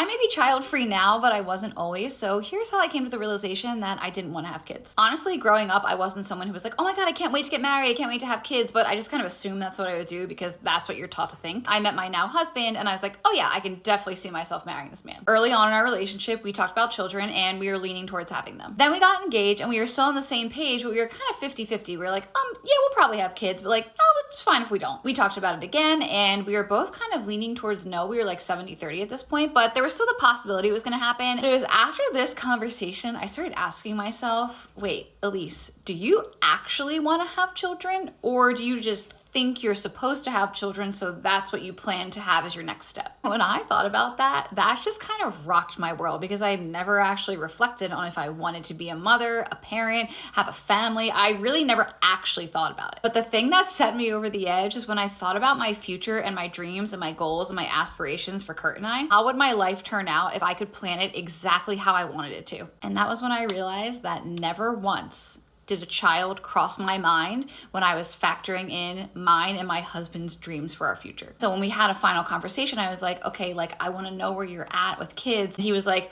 I may be child-free now, but I wasn't always. So here's how I came to the realization that I didn't want to have kids. Honestly, growing up, I wasn't someone who was like, oh my God, I can't wait to get married. I can't wait to have kids. But I just kind of assumed that's what I would do because that's what you're taught to think. I met my now husband and I was like, oh yeah, I can definitely see myself marrying this man. Early on in our relationship, we talked about children and we were leaning towards having them. Then we got engaged and we were still on the same page, but we were kind of 50-50. We were like, yeah, we'll probably have kids, but like, oh, it's fine if we don't. We talked about it again and we were both kind of leaning towards no. We were like 70-30 at this point, but there was still the possibility it was gonna happen. But it was after this conversation, I started asking myself, wait, Elise, do you actually wanna have children or do you just think you're supposed to have children, so that's what you plan to have as your next step? When I thought about that, that just kind of rocked my world because I never actually reflected on if I wanted to be a mother, a parent, have a family. I really never actually thought about it. But the thing that set me over the edge is when I thought about my future and my dreams and my goals and my aspirations for Kurt and I. How would my life turn out if I could plan it exactly how I wanted it to? And that was when I realized that never once did a child cross my mind when I was factoring in mine and my husband's dreams for our future. So when we had a final conversation, I was like, okay, like I want to know where you're at with kids. He was like,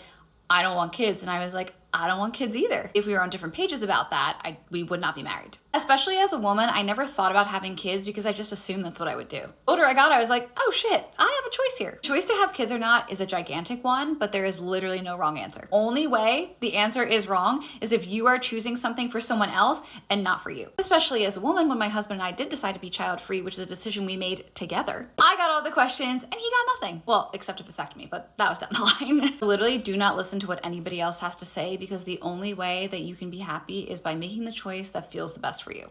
I don't want kids. And I was like, I don't want kids either. If we were on different pages about that, we would not be married. Especially as a woman, I never thought about having kids because I just assumed that's what I would do. The older I got, I was like, oh shit, I have a choice here. Choice to have kids or not is a gigantic one, but there is literally no wrong answer. Only way the answer is wrong is if you are choosing something for someone else and not for you. Especially as a woman, when my husband and I did decide to be child-free, which is a decision we made together, I got all the questions and he got nothing. Well, except a vasectomy, but that was down the line. Literally do not listen to what anybody else has to say because the only way that you can be happy is by making the choice that feels the best for you.